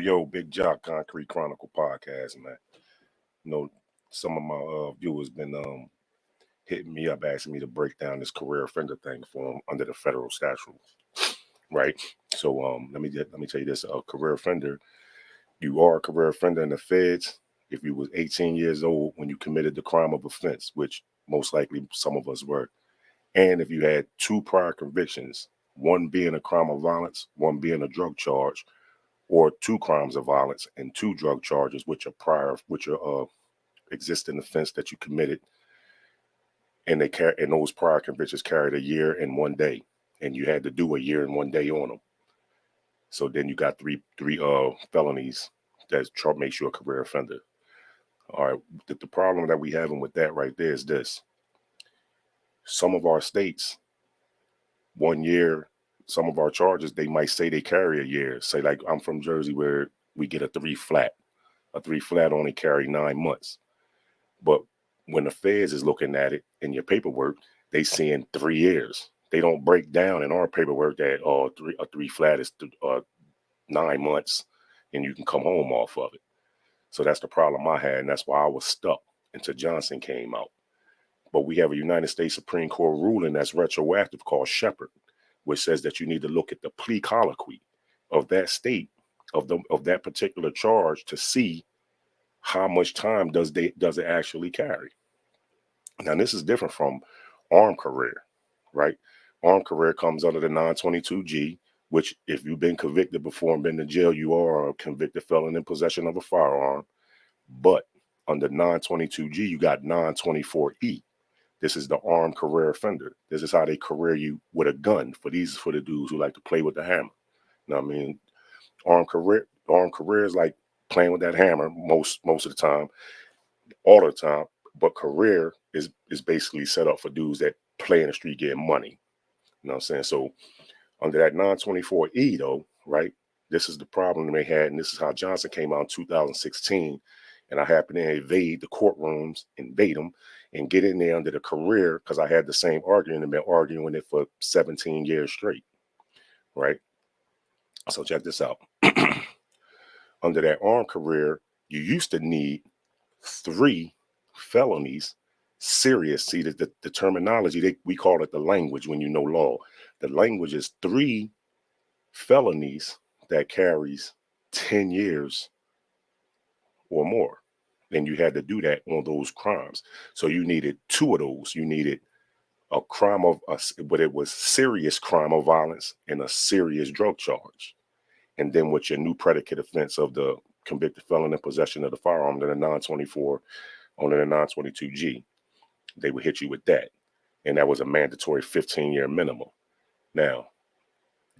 Yo, Big Jock Concrete Chronicle podcast, man. You know, some of my viewers been hitting me up asking me to break down this career offender thing for them under the federal statute, right? So let me tell you this: a career offender, you are a career offender in the feds if you was 18 years old when you committed the crime of offense, which most likely some of us were, and if you had two prior convictions, one being a crime of violence, one being a drug charge, or two crimes of violence and two drug charges, which are existing offense that you committed, and those prior convictions carried a year and 1 day, and you had to do a year and 1 day on them. So then you got three felonies that makes you a career offender. All right, the problem that we having with that right there is this: some of our states, 1 year, some of our charges they might say they carry a year. Say like I'm from Jersey where we get a three flat. A three flat only carry 9 months. But when the feds is looking at it in your paperwork, they seeing 3 years. They don't break down in our paperwork that a three flat is 9 months and you can come home off of it. So that's the problem I had, and that's why I was stuck until Johnson came out. But we have a United States Supreme Court ruling that's retroactive called Shepard, which says that you need to look at the plea colloquy of that state of that particular charge to see how much time does it actually carry. Now, this is different from armed career, right? Armed career comes under the 922G, which if you've been convicted before and been to jail, you are a convicted felon in possession of a firearm. But under 922G, you got 924E. This is the armed career offender. This is how they career you with a gun. For the dudes who like to play with the hammer. You know what I mean? Armed career is like playing with that hammer most of the time, all the time. But career is basically set up for dudes that play in the street getting money. You know what I'm saying? So under that 924E though, right? This is the problem they had, and this is how Johnson came out in 2016. And I happened to invade the courtrooms, invade them, and get in there under the career because I had the same argument and been arguing it for 17 years straight, right? So check this out. Under that armed career, you used to need 3 felonies, serious. See, the terminology, we call it the language when you know law. The language is 3 felonies that carries 10 years or more. And you had to do that on those crimes. So you needed 2 of those. You needed a crime but it was serious crime of violence and a serious drug charge. And then with your new predicate offense of the convicted felon in possession of the firearm under the 924, under the 922G, they would hit you with that. And that was a mandatory 15-year minimum. Now,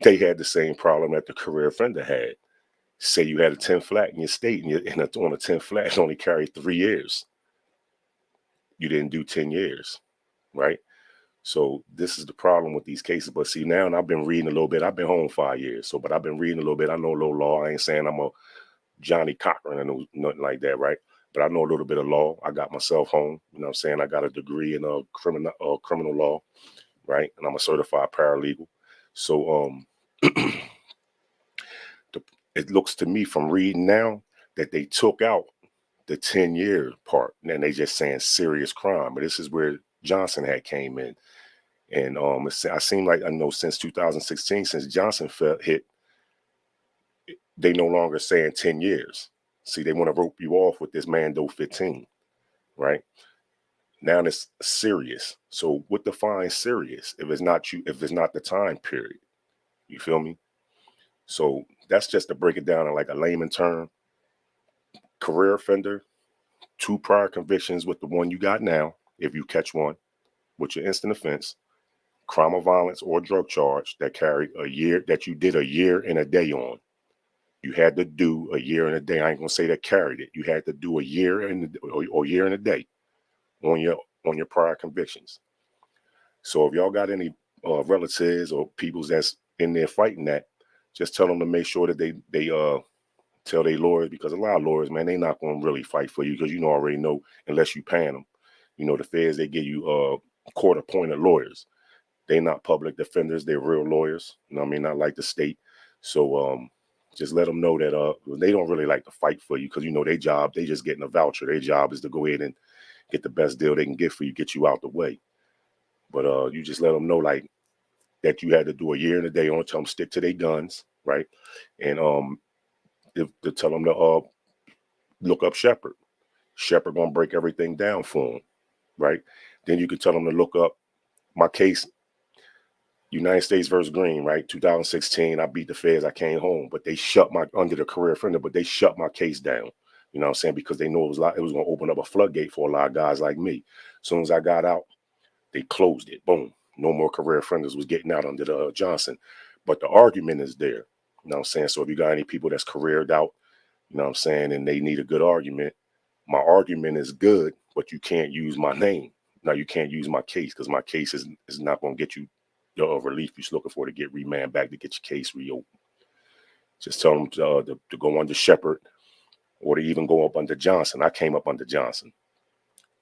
they had the same problem that the career offender had. Say you had a 10 flat in your state, and on a 10 flat, it only carried 3 years. You didn't do 10 years, right? So this is the problem with these cases. But see, now, and I've been reading a little bit. I've been home 5 years, but I've been reading a little bit. I know a little law. I ain't saying I'm a Johnny Cochran and nothing like that, right? But I know a little bit of law. I got myself home. You know what I'm saying? I got a degree in criminal law, right? And I'm a certified paralegal. So it looks to me from reading now that they took out the 10-year part, and they just saying serious crime. But this is where Johnson had came in. And I seem like I know since 2016, since Johnson hit, they no longer saying 10 years. See, they want to rope you off with this Mando 15, right? Now it's serious. So what defines serious if it's not the time period? You feel me? So that's just to break it down in like a layman term. Career offender, 2 prior convictions with the one you got now, if you catch one, with your instant offense, crime of violence or drug charge that carried a year, that you did a year and a day on. You had to do a year and a day. I ain't gonna say that carried it. You had to do a year or year and a day on your prior convictions. So if y'all got any relatives or people that's in there fighting that, just tell them to make sure that they tell their lawyers, because a lot of lawyers, man, they not gonna really fight for you because already know, unless you paying them. The feds, they give you court appointed lawyers. They not public defenders. They're real lawyers. You know what I mean? Not like the state. So Just let them know that they don't really like to fight for you because their job, they just getting a voucher. Their job is to go ahead and get the best deal they can get for you, get you out the way. But you just let them know like that you had to do a year and a day on. Tell them stick to their guns, right? And to tell them to look up Shepard. Shepard gonna break everything down for them, right? Then you can tell them to look up my case, United States versus Green, right? 2016, I beat the feds, I came home, but they shut my, under the career offender, but they shut my case down. You know what I'm saying? Because they knew it was going to open up a floodgate for a lot of guys like me. As soon as I got out, they closed it. Boom. No more career offenders was getting out under the Johnson. But the argument is there. You know what I'm saying? So if you got any people that's careered out, you know what I'm saying, and they need a good argument, my argument is good, but you can't use my name. Now you can't use my case because my case is not going to get you the relief you're looking for to get remanded back to get your case reopened. Just tell them to go under Shepard or to even go up under Johnson. I came up under Johnson.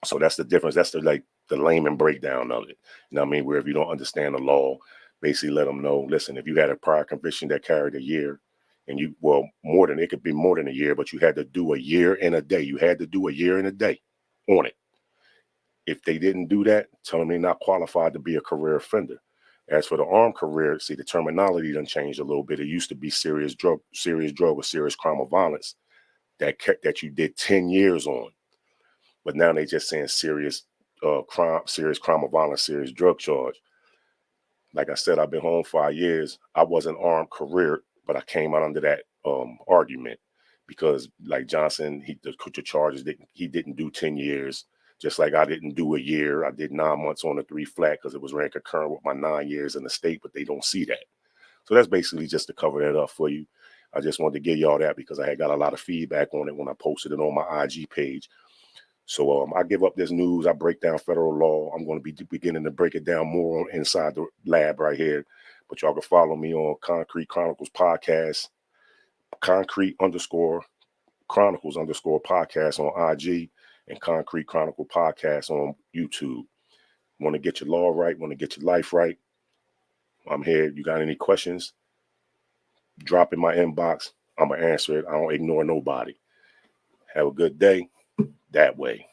So that's the difference. That's the layman breakdown of it. You know what I mean? Where if you don't understand the law, basically let them know, listen, if you had a prior conviction that carried a year and it could be more than a year, but you had to do a year and a day. You had to do a year and a day on it. If they didn't do that, tell them they're not qualified to be a career offender. As for the armed career, see, the terminology done changed a little bit. It used to be serious drug or serious crime of violence that you did 10 years on. But now they just saying serious crime of violence, serious drug charge. Like I said, I've been home 5 years. I wasn't armed career, but I came out under that argument because like Johnson, the charges he didn't do 10 years. Just like I didn't do a year. I did 9 months on the 3 flat because it was ran concurrent with my 9 years in the state, but they don't see that. So that's basically just to cover that up for you. I just wanted to give y'all that because I had got a lot of feedback on it when I posted it on my IG page. So I give up this news. I break down federal law. I'm going to be beginning to break it down more on inside the lab right here. But y'all can follow me on Concrete Chronicles Podcast, Concrete_Chronicles_ podcast on IG, and Concrete Chronicle Podcast on YouTube. Want to get your law right? Want to get your life right? I'm here. You got any questions? Drop in my inbox. I'm going to answer it. I don't ignore nobody. Have a good day. That way.